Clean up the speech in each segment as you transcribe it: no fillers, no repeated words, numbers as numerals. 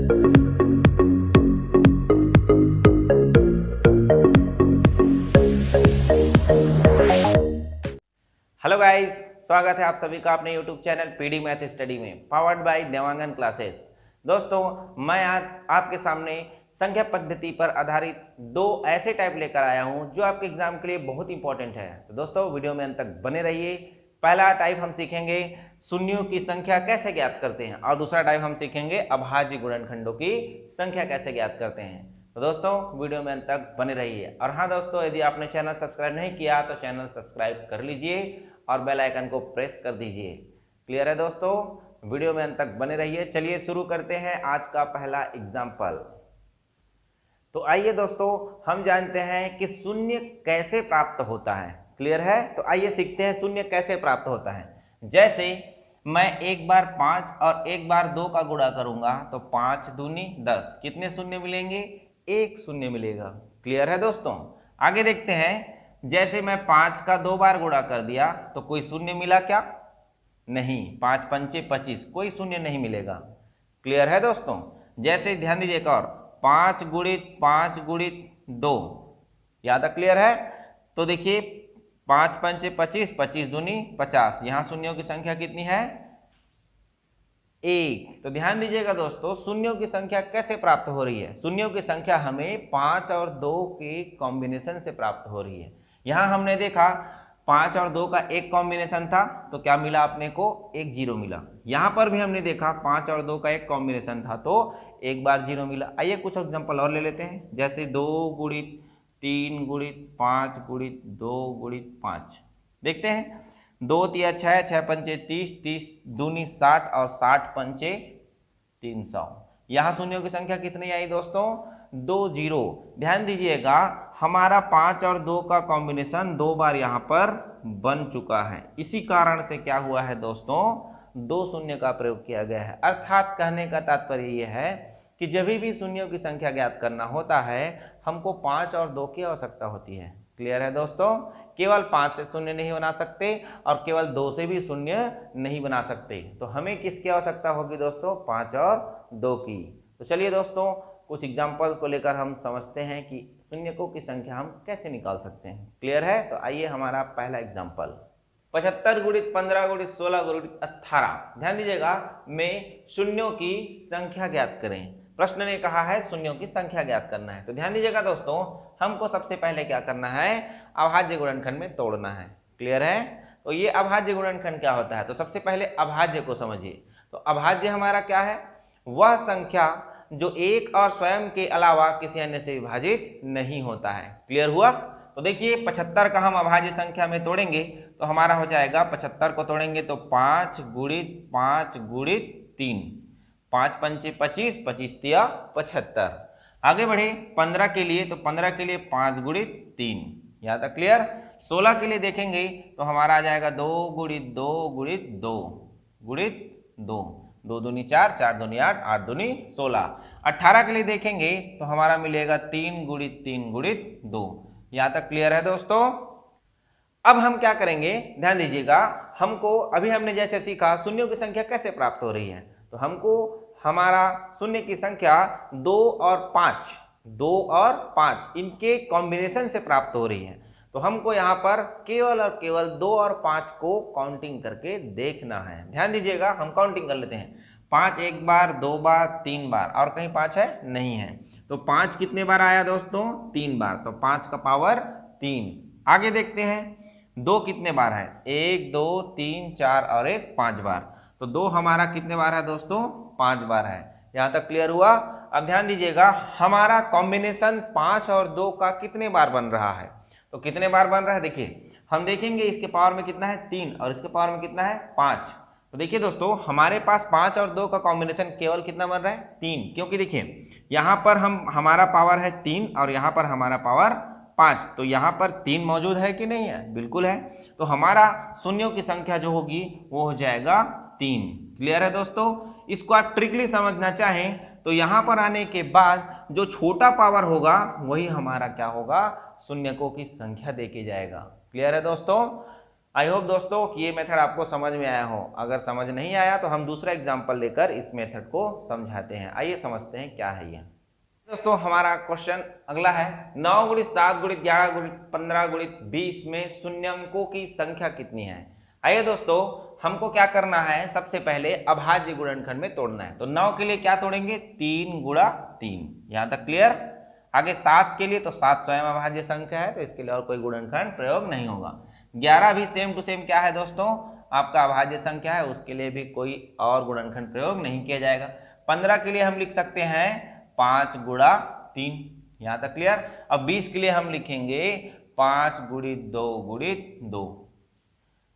Hello guys, स्वागत है आप सभी का अपने YouTube channel PD math study में, पावर्ड बाय देवांगन क्लासेस। दोस्तों, मैं आज आपके सामने संख्या पद्धति पर आधारित दो ऐसे टाइप लेकर आया हूं जो आपके एग्जाम के लिए बहुत इंपॉर्टेंट है। तो दोस्तों, वीडियो में अंत तक बने रहिए। पहला टाइप हम सीखेंगे शून्यों की संख्या कैसे ज्ञात करते हैं, और दूसरा टाइप हम सीखेंगे अभाज्य गुणनखंडों की संख्या कैसे ज्ञात करते हैं। तो दोस्तों, वीडियो में अंत तक बने रहिए। और हाँ दोस्तों, यदि आपने चैनल सब्सक्राइब नहीं किया तो चैनल सब्सक्राइब कर लीजिए और बेल आइकन को प्रेस कर दीजिए। क्लियर है दोस्तों? वीडियो में अंत तक बने रहिए। चलिए शुरू करते हैं आज का पहला एग्जाम्पल। तो आइए दोस्तों, हम जानते हैं कि शून्य कैसे प्राप्त होता है। क्लियर है? तो आइए सीखते हैं शून्य कैसे प्राप्त होता है। जैसे मैं एक बार 5 और एक बार 2 का गुणा करूंगा तो 5 दूनी 10, कितने शून्य मिलेंगे? एक शून्य मिलेगा। क्लियर है दोस्तों? आगे देखते हैं, जैसे मैं 5 का 2 बार गुणा कर दिया तो कोई शून्य मिला क्या? नहीं। 5 पंचे 25, कोई शून्य नहीं मिलेगा। क्लियर है दोस्तों? जैसे ध्यान दीजिए एक और, 5 गुणित 5 गुणित 2, याद है? क्लियर है? तो देखिए 5 पंचे 25, 25 दूनी 50, यहां शून्यों की संख्या कितनी है? 1। तो ध्यान दीजिएगा दोस्तों, शून्यों की संख्या कैसे प्राप्त हो रही है? शून्यों की संख्या हमें 5 और 2 के कॉम्बिनेशन से प्राप्त हो रही है। यहां हमने देखा 5 और 2 का एक कॉम्बिनेशन था तो क्या मिला अपने को? एक जीरो मिला। यहां पर भी हमने देखा 5 और 2 का एक कॉम्बिनेशन था तो एक बार जीरो मिला। आइए कुछ एग्जांपल और ले लेते हैं। जैसे 2 गुणित 3 गुणित 5 गुणित 2 गुणित 5, देखते हैं। 2 तिया 6, 6 पंचे 30, 30 दूनी 60 और 60 पंचे 300। यहां शून्यों की संख्या कितनी आई दोस्तों? 2 जीरो। ध्यान दीजिएगा, हमारा 5 और 2 का कॉम्बिनेशन 2 बार यहां पर बन चुका है। इसी कारण से क्या हुआ है दोस्तों? 2 शून्य का प्रयोग किया गया है। अर्थात कहने का तात्पर्य यह है कि जब भी शून्यों की संख्या ज्ञात करना होता है हमको 5 और 2 की आवश्यकता होती है। क्लियर है दोस्तों? केवल 5 से शून्य नहीं बना सकते और केवल 2 से भी शून्य नहीं बना सकते। तो हमें किसकी आवश्यकता होगी दोस्तों? 5 और 2 की। तो चलिए दोस्तों, कुछ एग्जाम्पल्स को लेकर हम समझते हैं कि शून्यकों की संख्या हम कैसे निकाल सकते हैं। क्लियर है? तो आइए हमारा पहला एग्जाम्पल, 75 गुणित 15 गुणित 16 गुणित 18। ध्यान दीजिएगा, में शून्यों की संख्या ज्ञात करें। प्रश्न ने कहा है शून्यों की संख्या ज्ञात करना है। तो ध्यान दीजिएगा दोस्तों, हमको सबसे पहले क्या करना है? अभाज्य गुणनखंड में तोड़ना है। क्लियर है? तो ये अभाज्य गुणनखंड क्या होता है? तो सबसे पहले अभाज्य को समझिए। तो अभाज्य हमारा क्या है? वह संख्या जो एक और स्वयं के अलावा किसी अन्य से विभाजित नहीं होता है। क्लियर हुआ? तो देखिए 75 का हम अभाज्य संख्या में तोड़ेंगे तो हमारा हो जाएगा, 75 को तोड़ेंगे तो 5 गुणित 5 गुणित 3, 5 पंचे 25, 25 तिया 75। आगे बढ़े 15 के लिए, तो 15 के लिए 5 गुणित 3, यहाँ तक क्लियर। 16 के लिए देखेंगे तो हमारा आ जाएगा 2 गुणित 2 गुणित 2 गुणित 2, 2 दूनी 4, 4 दूनी 8, 8 दूनी 16। 18 के लिए देखेंगे तो हमारा मिलेगा 3 गुणित 3 गुणित 2। यहाँ तक क्लियर है दोस्तों? अब हम क्या करेंगे? ध्यान दीजिएगा, हमको अभी हमने जैसे सीखा शून्यों की संख्या कैसे प्राप्त हो रही है। तो हमको हमारा शून्य की संख्या 2 और 5 इनके कॉम्बिनेशन से प्राप्त हो रही है। तो हमको यहाँ पर केवल और केवल 2 और 5 को काउंटिंग करके देखना है। ध्यान दीजिएगा, हम काउंटिंग कर लेते हैं। 5 एक बार, 2 बार, 3 बार, और कहीं 5 है? नहीं है। तो 5 कितने बार आया दोस्तों? 3 बार। तो 5 का पावर 3। आगे देखते हैं 2 कितने बार है? 1 2 3 4 और 1 5 बार। तो 2 हमारा कितने बार है दोस्तों? 5 बार है। यहां तक क्लियर हुआ? अब ध्यान दीजिएगा, हमारा कॉम्बिनेशन 5 और 2 का कितने बार बन रहा है? तो कितने बार बन रहा है देखिए, हम देखेंगे इसके पावर में कितना है? 3, और इसके पावर में कितना है? 5। तो देखिए दोस्तों, हमारे पास 5 और 2 का कॉम्बिनेशन केवल कितना बन रहा है? 3। क्योंकि देखिए यहाँ पर हमारा पावर है 3 और यहाँ पर हमारा पावर 5, तो यहाँ पर 3 मौजूद है कि नहीं है? बिल्कुल है। तो हमारा शून्यों की संख्या जो होगी वो हो जाएगा 3। क्लियर है दोस्तों? इसको आप ट्रिकली समझना चाहें तो यहाँ पर आने के बाद जो छोटा पावर होगा वही हमारा क्या होगा? शून्यकों की संख्या देके जाएगा। क्लियर है दोस्तों? आई होप दोस्तों कि ये मेथड आपको समझ में आया हो। अगर समझ नहीं आया तो हम दूसरा एग्जाम्पल लेकर इस मेथड को समझाते हैं। आइए समझते हैं क्या है ये। दोस्तों हमारा क्वेश्चन अगला है, 9 गुणित 7 गुणित 11 गुणित 15 गुणित 20 में शून्यंकों की संख्या कितनी है। आइए दोस्तों हमको क्या करना है, सबसे पहले अभाज्य गुणनखंड में तोड़ना है। तो 9 के लिए क्या तोड़ेंगे, 3 गुणा 3, यहां तक क्लियर। आगे 7 के लिए तो 7 स्वयं अभाज्य संख्या है, तो इसके लिए और कोई गुणनखंड प्रयोग नहीं होगा। 11 भी सेम टू सेम क्या है दोस्तों, आपका अभाज्य संख्या है, उसके लिए भी कोई और गुणनखंड प्रयोग नहीं किया जाएगा। 15 के लिए हम लिख सकते हैं 5 गुणा 3, यहां तक क्लियर। अब 20 के लिए हम लिखेंगे 5 गुणित 2 गुणित 2,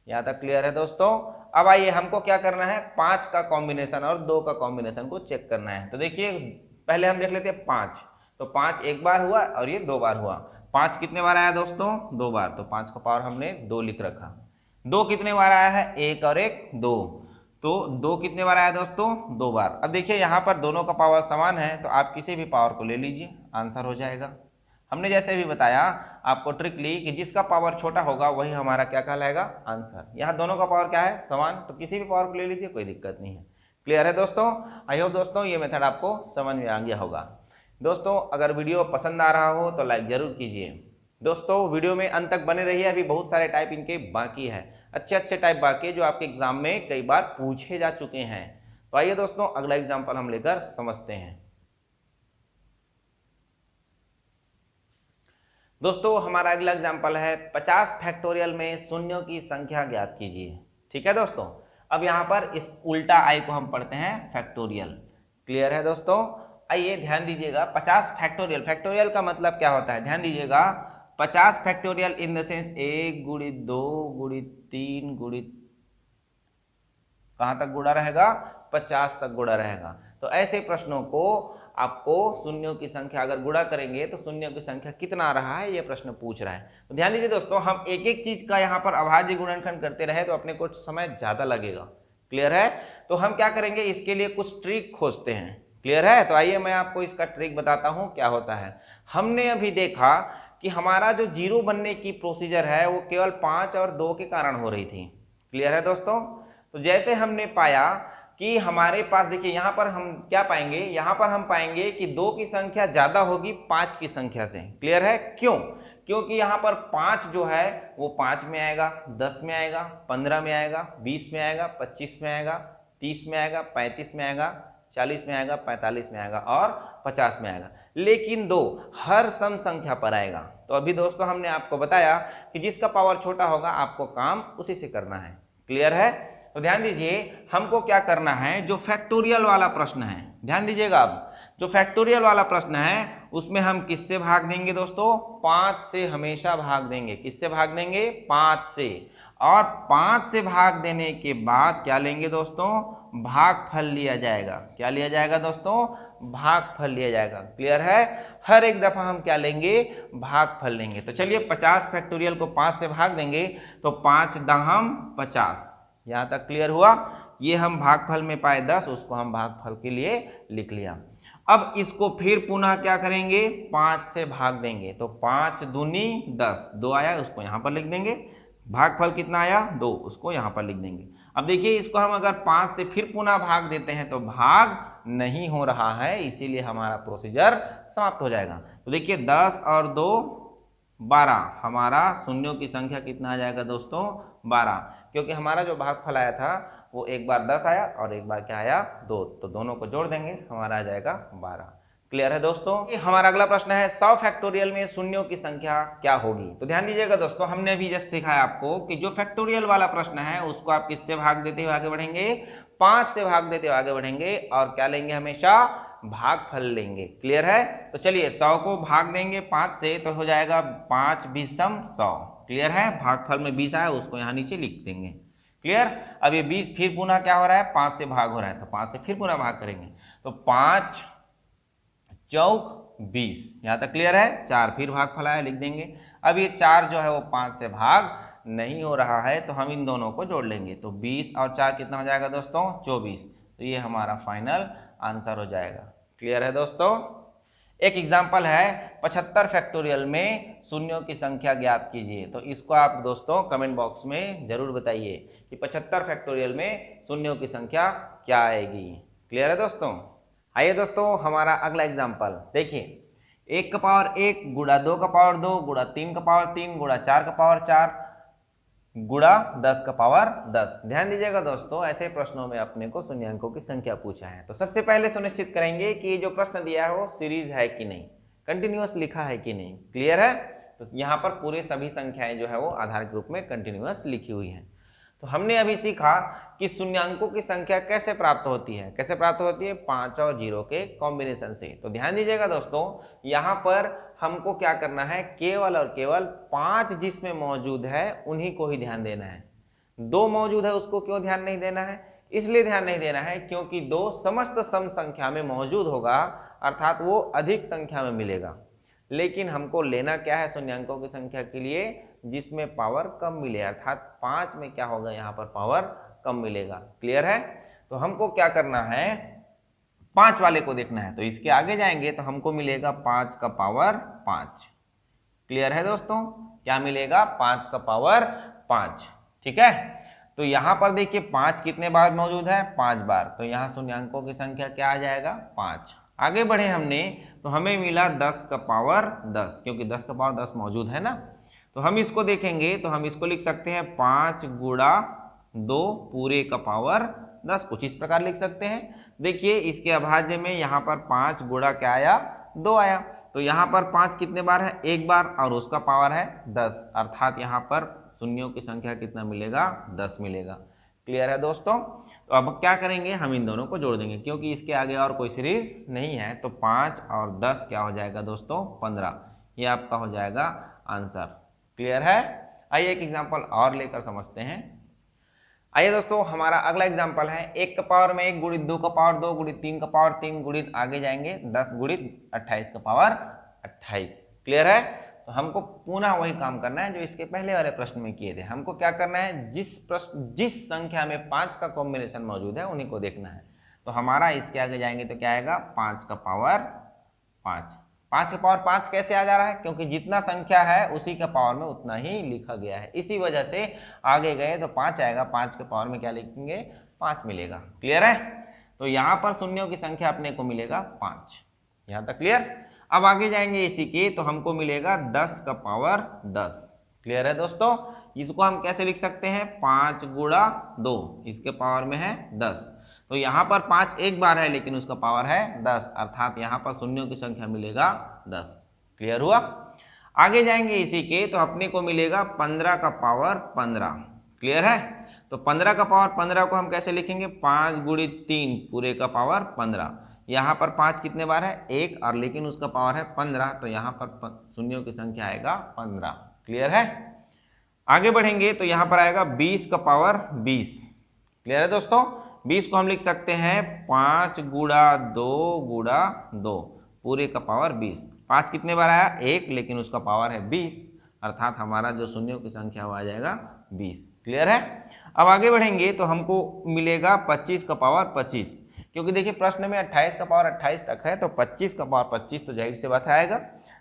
यहां तक क्लियर है दोस्तों। अब आइए हमको क्या करना है, 5 का कॉम्बिनेशन और 2 का कॉम्बिनेशन को चेक करना है। तो देखिए पहले हम देख लेते हैं 5, तो 5 एक बार हुआ और ये 2 बार हुआ। 5 कितने बार आया दोस्तों, 2 बार, तो 5 का पावर हमने 2 लिख रखा। 2 कितने बार आया है, 1 और 1 2, तो 2 कितने बार आया दोस्तों, 2 बार। अब देखिए यहाँ पर दोनों का पावर समान है, तो आप किसी भी पावर को ले लीजिए, आंसर हो जाएगा। हमने जैसे भी बताया आपको ट्रिक ली कि जिसका पावर छोटा होगा वही हमारा क्या कहलाएगा, आंसर। यहाँ दोनों का पावर क्या है, समान, तो किसी भी पावर को ले लीजिए, कोई दिक्कत नहीं है। क्लियर है दोस्तों। आई होप दोस्तों ये मेथड आपको समझ में आ गया होगा। दोस्तों अगर वीडियो पसंद आ रहा हो तो लाइक जरूर कीजिए। दोस्तों वीडियो में अंत तक बने रहिए, अभी बहुत सारे टाइप इनके बाकी है, अच्छे टाइप बाकी है जो आपके एग्जाम में कई बार पूछे जा चुके हैं। तो आइए दोस्तों अगला एग्जाम्पल हम लेकर समझते हैं। दोस्तों हमारा अगला एग्जाम्पल है 50 फैक्टोरियल में शून्यों की संख्या ज्ञात कीजिए। ठीक है दोस्तों, अब यहाँ पर इस उल्टा आई को हम पढ़ते हैं फैक्टोरियल। क्लियर है दोस्तों। आइए ध्यान दीजिएगा, 50 फैक्टोरियल, फैक्टोरियल का मतलब क्या होता है, ध्यान दीजिएगा। 50 फैक्टोरियल इन द सेंस 1 गुणित 2 गुणित 3 गुणित, कहां तक गुणा रहेगा, 50 तक गुणा रहेगा। तो ऐसे प्रश्नों को आपको शून्यों की संख्या अगर गुणा करेंगे तो शून्यों की संख्या कितना आ रहा है, ये प्रश्न पूछ रहा है। तो ध्यान दीजिए दोस्तों, हम एक एक चीज का यहाँ पर अभाज्य गुणनखंड करते रहे तो अपने को समय ज्यादा लगेगा। क्लियर है। तो हम क्या करेंगे, इसके लिए कुछ ट्रिक खोजते हैं। क्लियर है। तो आइए मैं आपको इसका ट्रिक बताता हूं क्या होता है। हमने अभी देखा कि हमारा जो जीरो बनने की प्रोसीजर है वो केवल 5 और 2 के कारण हो रही थी। क्लियर है दोस्तों। तो जैसे हमने पाया कि हमारे पास, देखिए यहाँ पर हम क्या पाएंगे, यहाँ पर हम पाएंगे कि 2 की संख्या ज्यादा होगी 5 की संख्या से। क्लियर है। क्यों, क्योंकि यहाँ पर 5 जो है वो 5 में आएगा, 10 में आएगा, 15 में आएगा, 20 में आएगा, 25 में आएगा, 30 में आएगा, 35 में आएगा, 40 में आएगा, 45 में आएगा और 50 में आएगा। लेकिन 2 हर सम संख्या पर आएगा। तो अभी दोस्तों हमने आपको बताया कि जिसका पावर छोटा होगा आपको काम उसी से करना है। क्लियर है। तो ध्यान दीजिए हमको क्या करना है, जो फैक्टोरियल वाला प्रश्न है, ध्यान दीजिएगा। अब जो फैक्टोरियल वाला प्रश्न है उसमें हम किससे भाग देंगे दोस्तों, 5 से हमेशा भाग देंगे। किससे भाग देंगे, 5 से। और 5 से भाग देने के बाद क्या लेंगे दोस्तों, भागफल लिया जाएगा। क्या लिया जाएगा दोस्तों, भागफल लिया जाएगा। क्लियर है। हर एक दफा हम क्या लेंगे, भागफल लेंगे। तो चलिए 50 फैक्टोरियल को 5 से भाग देंगे तो 5 दहम 50, यहां तक क्लियर हुआ। ये हम भागफल में पाए 10, उसको हम भागफल के लिए लिख लिया। अब इसको फिर पुनः क्या करेंगे, 5 से भाग देंगे। तो 5 दूनी 10, 2 आया उसको यहां पर लिख देंगे। भागफल कितना आया, 2, उसको यहां पर लिख देंगे। अब देखिए इसको हम अगर 5 से फिर पुनः भाग देते हैं तो भाग नहीं हो रहा है, इसीलिए हमारा प्रोसीजर समाप्त हो जाएगा। तो देखिए 10 और 2 12, हमारा शून्यों की संख्या कितना आ जाएगा दोस्तों, 12, क्योंकि हमारा जो भागफल आया था वो एक बार 10 आया और एक बार क्या आया, 2, तो दोनों को जोड़ देंगे हमारा आ जाएगा 12। क्लियर है दोस्तों। हमारा अगला प्रश्न है 100 फैक्टोरियल में शून्यों की संख्या क्या होगी। तो ध्यान दीजिएगा दोस्तों, हमने अभी जस्ट दिखाया आपको कि जो फैक्टोरियल वाला प्रश्न है उसको आप किससे भाग देते हुए आगे बढ़ेंगे, 5 से भाग देते हुए आगे बढ़ेंगे और क्या लेंगे, हमेशा भागफल लेंगे। क्लियर है। तो चलिए 100 को भाग देंगे 5 से तो हो जाएगा 5 20 100। क्लियर है। भागफल में 20 आया उसको यहाँ नीचे लिख देंगे। क्लियर। अब ये 20 फिर पुनः क्या हो रहा है, 5 से भाग हो रहा है, तो 5 से फिर पुनः भाग करेंगे तो 5 चौक 20, यहां तक क्लियर है। 4 फिर भागफल आया, लिख देंगे। अब ये 4 जो है वो 5 से भाग नहीं हो रहा है तो हम इन दोनों को जोड़ लेंगे। तो 20 और 4 कितना हो जाएगा दोस्तों, 24। तो ये हमारा फाइनल आंसर हो जाएगा। क्लियर है दोस्तों। एक एग्जाम्पल है 75 फैक्टोरियल में शून्यों की संख्या ज्ञात कीजिए। तो इसको आप दोस्तों कमेंट बॉक्स में जरूर बताइए कि 75 फैक्टोरियल में शून्यों की संख्या क्या आएगी। क्लियर है दोस्तों? आइए दोस्तों हमारा अगला एग्जाम्पल देखिए, 1 का पावर 1 गुणा 2 का पावर 2 गुणा 3 का पावर 3 गुणा 4 का पावर 4 गुणा 10 का पावर 10। ध्यान दीजिएगा दोस्तों, ऐसे प्रश्नों में अपने को शून्यांकों की संख्या पूछा है। तो सबसे पहले सुनिश्चित करेंगे कि ये जो प्रश्न दिया है वो सीरीज है कि नहीं, कंटिन्यूअस लिखा है कि नहीं। क्लियर है? तो यहाँ पर पूरे सभी संख्याएं जो है वो आधार के रूप में कंटिन्यूअस लिखी हुई हैं। तो हमने अभी सीखा कि शून्यांकों की संख्या कैसे प्राप्त होती है। कैसे प्राप्त होती है? 5 और 0 के कॉम्बिनेशन से। तो ध्यान दीजिएगा दोस्तों, यहाँ पर हमको क्या करना है, केवल और केवल 5 जिसमें मौजूद है उन्हीं को ही ध्यान देना है। 2 मौजूद है उसको क्यों ध्यान नहीं देना है? इसलिए ध्यान नहीं देना है क्योंकि 2 समस्त सम संख्या में मौजूद होगा, अर्थात वो अधिक संख्या में मिलेगा। लेकिन हमको लेना क्या है शून्यांकों की संख्या के लिए? जिसमें पावर कम मिले, अर्थात 5 में क्या होगा, यहाँ पर पावर कम मिलेगा। क्लियर है? तो हमको क्या करना है, 5 वाले को देखना है। तो इसके आगे जाएंगे तो हमको मिलेगा 5 का पावर 5। क्लियर है दोस्तों? क्या मिलेगा? 5 का पावर 5। ठीक है, तो यहाँ पर देखिए 5 कितने बार मौजूद है? 5 बार। तो यहाँ शून्यांकों की संख्या क्या आ जाएगा? 5। आगे बढ़े हमने तो हमें मिला 10 का पावर 10, क्योंकि 10 का पावर 10 मौजूद है ना। तो हम इसको देखेंगे तो हम इसको लिख सकते हैं 5 गुणा 2 पूरे का पावर 10। कुछ इस प्रकार लिख सकते हैं। देखिए इसके अभाज्य में यहाँ पर 5 गुणा क्या आया? 2 आया। तो यहाँ पर 5 कितने बार है? 1 बार, और उसका पावर है 10, अर्थात यहाँ पर शून्यों की संख्या कितना मिलेगा? 10 मिलेगा। क्लियर है दोस्तों? तो अब क्या करेंगे, हम इन दोनों को जोड़ देंगे क्योंकि इसके आगे और कोई सीरीज नहीं है। तो 5 और 10 क्या हो जाएगा दोस्तों? 15। ये आपका हो जाएगा आंसर। क्लियर है? आइए एक एग्जांपल और लेकर समझते हैं। आइए दोस्तों हमारा अगला एग्जांपल है 1 का पावर में 1 गुणित 2 का पावर 2 गुणित 3 का पावर 3 गुणित आगे जाएंगे 10 गुणित 28 का पावर 28। क्लियर है? तो हमको पुनः वही काम करना है जो इसके पहले वाले प्रश्न में किए थे। हमको क्या करना है, जिस संख्या में 5 का कॉम्बिनेशन मौजूद है उन्हीं को देखना है। तो हमारा इसके आगे जाएंगे तो क्या आएगा? 5 का पावर 5। 5 का पावर 5 कैसे आ जा रहा है? क्योंकि जितना संख्या है उसी का पावर में उतना ही लिखा गया है, इसी वजह से आगे गए तो 5 आएगा। 5 के पावर में क्या लिखेंगे? 5 मिलेगा। क्लियर है? तो यहाँ पर शून्यों की संख्या अपने को मिलेगा 5। यहाँ तक क्लियर? अब आगे जाएंगे इसी के तो हमको मिलेगा 10 का पावर 10। क्लियर है दोस्तों? इसको हम कैसे लिख सकते हैं? 5 गुणा 2, इसके पावर में है 10। तो यहाँ पर 5 एक बार है लेकिन उसका पावर है 10, अर्थात यहाँ पर शून्यों की संख्या मिलेगा 10। क्लियर हुआ? आगे जाएंगे इसी के तो अपने को मिलेगा 15 का पावर 15। क्लियर है? तो 15 का पावर 15 को हम कैसे लिखेंगे? 5 गुणित 3 पूरे का पावर 15। यहाँ पर 5 कितने बार है? 1, और लेकिन उसका पावर है 15, तो यहाँ पर शून्यों की संख्या आएगा 15। क्लियर है? आगे बढ़ेंगे तो यहाँ पर आएगा 20 का पावर 20। क्लियर है दोस्तों? 20 को हम लिख सकते हैं 5 गुणा 2 गुणा 2 पूरे का पावर 20। 5 कितने बार आया? 1, लेकिन उसका पावर है 20, अर्थात हमारा जो शून्यों की संख्या वो आ जाएगा 20। क्लियर है? अब आगे बढ़ेंगे तो हमको मिलेगा 25 का पावर 25, क्योंकि देखिए प्रश्न में 28 का पावर 28 तक है, तो 25 का पावर 25 तो जाहिर सी बात आएगा।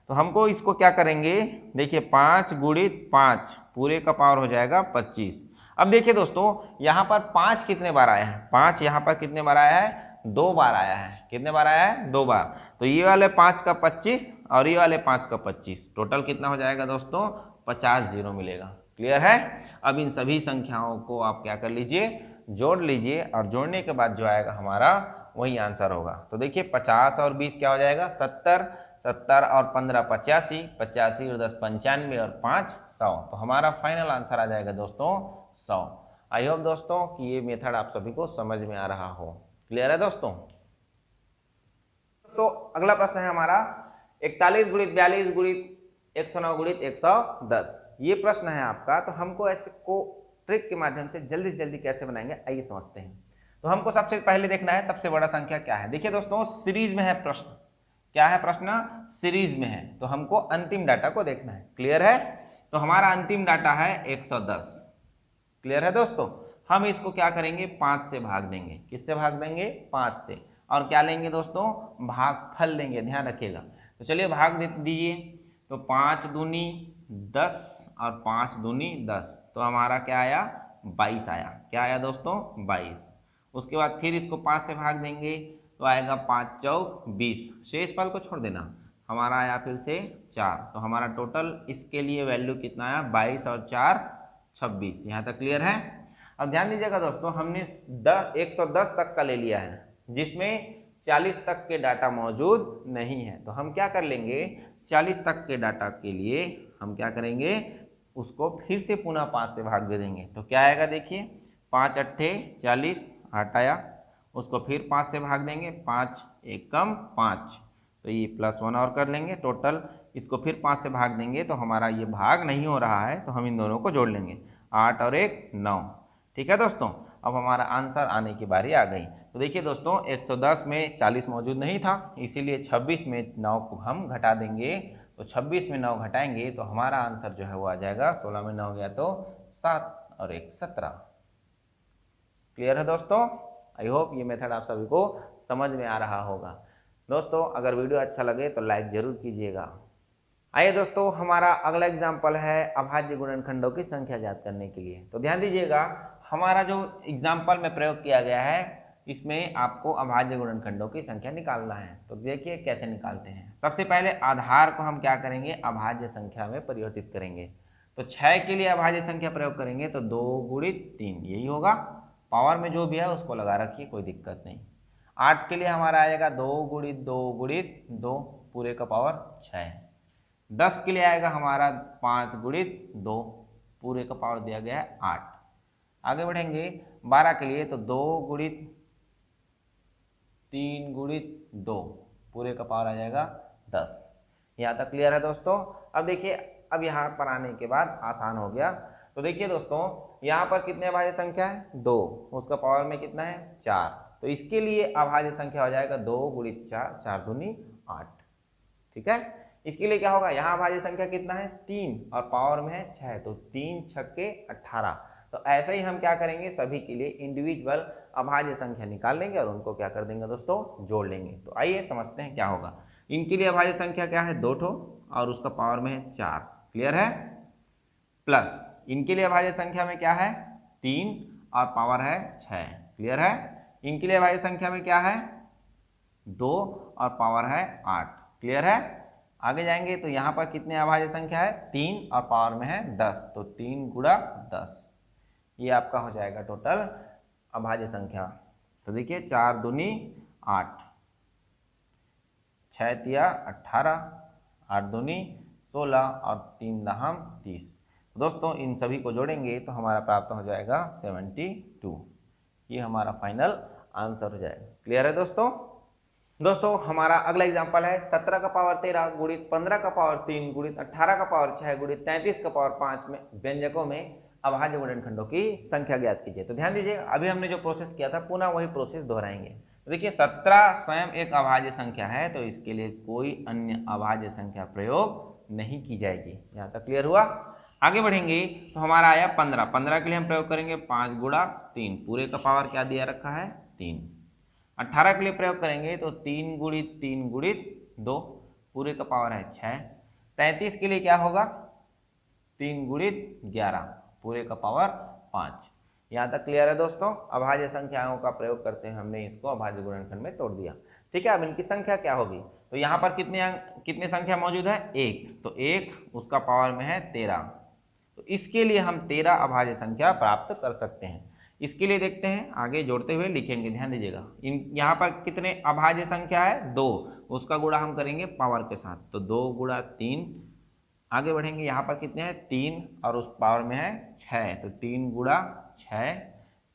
तो हमको इसको क्या करेंगे, देखिए 5 गुणित 5 पूरे का पावर हो जाएगा 25। अब देखिए दोस्तों यहाँ पर 5 कितने बार आया है? 5 यहाँ पर कितने बार आया है? 2 बार आया है। कितने बार आया है? 2 बार। तो ये वाले 5 का 25 और ये वाले 5 का 25, टोटल कितना हो जाएगा दोस्तों? 50 जीरो मिलेगा। क्लियर है? अब इन सभी संख्याओं को आप क्या कर लीजिए, जोड़ लीजिए, और जोड़ने के बाद जो आएगा हमारा वही आंसर होगा। तो देखिए 50 और 20 क्या हो जाएगा? 70, 70 और 15 85, 85 और 10 95 और 5 100। तो हमारा फाइनल आंसर आ जाएगा दोस्तों 100। आई होप दोस्तों कि ये मेथड आप सभी को समझ में आ रहा हो। क्लियर है दोस्तों? तो अगला प्रश्न है हमारा 41 गुणित 42 गुणित 109 गुणित 110। ये प्रश्न है आपका। तो हमको ऐसे को ट्रिक के माध्यम से जल्दी कैसे बनाएंगे, आइए समझते हैं। तो हमको सबसे पहले देखना है सबसे बड़ा संख्या क्या है। देखिए दोस्तों सीरीज में है प्रश्न। क्या है प्रश्न? सीरीज में है, तो हमको अंतिम डाटा को देखना है। क्लियर है? तो हमारा अंतिम डाटा है 110। क्लियर है दोस्तों? हम इसको क्या करेंगे? 5 से भाग देंगे। किससे भाग देंगे? 5 से। और क्या लेंगे दोस्तों? भागफल लेंगे, ध्यान रखिएगा। तो चलिए भाग दीजिए। तो 5 दूनी 10 और 5 दूनी 10, तो हमारा क्या आया 22 आया। क्या आया दोस्तों 22। उसके बाद फिर इसको 5 से भाग देंगे तो आएगा 5 चौक 20, शेष पल को छोड़ देना। हमारा आया फिर से 4, तो हमारा टोटल इसके लिए वैल्यू कितना आया 22 और 4 26। यहाँ तक क्लियर है। अब ध्यान दीजिएगा दोस्तों, हमने 110 तक का ले लिया है जिसमें 40 तक के डाटा मौजूद नहीं है। तो हम क्या कर लेंगे, 40 तक के डाटा के लिए हम क्या करेंगे, उसको फिर से पुनः 5 से भाग दे देंगे। तो क्या आएगा देखिए, 5 अट्ठे 40 8 आया। उसको फिर 5 से भाग देंगे, 5 1 कम 5, तो ये +1 और कर लेंगे टोटल। इसको फिर 5 से भाग देंगे तो हमारा ये भाग नहीं हो रहा है, तो हम इन दोनों को जोड़ लेंगे, 8 और 1 9। ठीक है दोस्तों, अब हमारा आंसर आने की बारी आ गई। तो देखिए दोस्तों, 110 में 40 मौजूद नहीं था, इसीलिए 26 में 9 को हम घटा देंगे। तो 26 में 9 घटाएंगे तो हमारा आंसर जो है वो आ जाएगा 16 में 9 गया तो 7 और 1 17। क्लियर है दोस्तों। आई होप ये मेथड आप सभी को समझ में आ रहा होगा। दोस्तों अगर वीडियो अच्छा लगे तो लाइक जरूर कीजिएगा। आइए दोस्तों, हमारा अगला एग्जाम्पल है अभाज्य गुणनखंडों की संख्या ज्ञात करने के लिए। तो ध्यान दीजिएगा, हमारा जो एग्जाम्पल में प्रयोग किया गया है इसमें आपको अभाज्य गुणनखंडों की संख्या निकालना है। तो देखिए कैसे निकालते हैं। सबसे पहले आधार को हम क्या करेंगे, अभाज्य संख्या में परिवर्तित करेंगे। तो 6 के लिए अभाज्य संख्या प्रयोग करेंगे तो 2 गुणित 3 यही होगा। पावर में जो भी है उसको लगा रखिए, कोई दिक्कत नहीं। 8 के लिए हमारा आएगा 2 गुणित 2 गुणित 2 पूरे का पावर 6। 10 के लिए आएगा हमारा 5 गुणित 2 पूरे का पावर दिया गया है 8। आगे बढ़ेंगे 12 के लिए तो 2 गुणित 3 गुणित 2 पूरे का पावर आ जाएगा 10। यहाँ तक क्लियर है दोस्तों। अब देखिए, अब यहाँ पर आने के बाद आसान हो गया। तो देखिए दोस्तों, यहाँ पर कितने अभाज्य संख्या है 2, उसका पावर में कितना है 4। तो इसके लिए अभाज्य संख्या हो जाएगा 2 गुणित 4, 4 दूनी 8। ठीक है, इसके लिए क्या होगा, यहाँ अभाज्य संख्या कितना है 3 और पावर में है 6, तो 3 छक्के 18। तो ऐसे ही हम क्या करेंगे, सभी के लिए इंडिविजुअल अभाज्य संख्या निकाल लेंगे और उनको क्या कर देंगे दोस्तों, जोड़ लेंगे। तो आइए समझते हैं क्या होगा। इनके लिए अभाज्य संख्या क्या है 2 ठो और उसका पावर में है 4। क्लियर है। प्लस इनके लिए अभाज्य संख्या में क्या है 3 और पावर है 6। क्लियर है। इनके लिए अभाज्य संख्या में क्या है 2 और पावर है 8। क्लियर है। आगे जाएंगे तो यहाँ पर कितने अभाज्य संख्या है 3 और पावर में है 10, तो 3 गुणा 10, ये आपका हो जाएगा टोटल अभाज्य संख्या। तो देखिए 4 दूनी 8, 6 तिया 18, 8 दूनी 16 और 3 दहम 30। दोस्तों इन सभी को जोड़ेंगे तो हमारा प्राप्त हो जाएगा 72। ये हमारा फाइनल आंसर हो जाएगा। क्लियर है दोस्तों हमारा अगला एग्जांपल है 17 का पावर 13 गुणित 15 का पावर 3 गुणित 18 का पावर 6 गुणित 33 का पावर 5 में व्यंजकों में अभाज्य गुणनखंडों की संख्या ज्ञात कीजिए। तो ध्यान दीजिए, अभी हमने जो प्रोसेस किया था पुनः वही प्रोसेस दोहराएंगे। तो देखिए 17 स्वयं एक अभाज्य संख्या है, तो इसके लिए कोई अन्य अभाज्य संख्या प्रयोग नहीं की जाएगी। यहाँ तक क्लियर हुआ। आगे बढ़ेंगे तो हमारा आया 15। 15 के लिए हम प्रयोग करेंगे 5 गुणा 3 पूरे का पावर क्या दिया रखा है 3। 18 के लिए प्रयोग करेंगे तो 3 गुणित 3 गुणित 2 पूरे का पावर है 6। 33 के लिए क्या होगा 3 गुणित 11 पूरे का पावर 5। यहाँ तक क्लियर है दोस्तों। अभाज्य संख्याओं का प्रयोग करते हैं हमने इसको अभाज्य गुणनखंड में तोड़ दिया। ठीक है, अब इनकी संख्या क्या होगी, तो यहाँ पर कितने संख्या मौजूद है 1, तो 1 उसका पावर में है 13। तो इसके लिए हम 13 अभाज्य संख्या प्राप्त कर सकते हैं। इसके लिए देखते हैं, आगे जोड़ते हुए लिखेंगे। ध्यान दीजिएगा, यहाँ पर कितने अभाज्य संख्या है 2, उसका गुणा हम करेंगे पावर के साथ, तो 2 गुणा 3। आगे बढ़ेंगे, यहाँ पर कितने हैं 3 और उस पावर में है 6, तो 3 गुणा 6।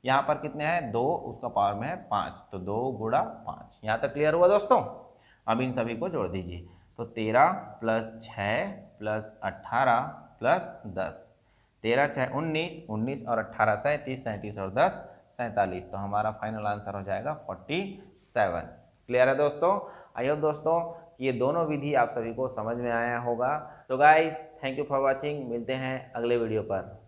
यहाँ पर कितने हैं 2, उसका पावर में है 5, तो 2 गुणा 5। यहाँ तक क्लियर हुआ दोस्तों। अब इन सभी को जोड़ दीजिए, तो 13 प्लस 6 प्लस 18 प्लस 10, 13 6 19, 19 और 18 37, 37 और 10 47। तो हमारा फाइनल आंसर हो जाएगा 47। क्लियर है दोस्तों। आई होप दोस्तों ये दोनों विधि आप सभी को समझ में आया होगा। So guys, thank you for watching. मिलते हैं अगले वीडियो पर।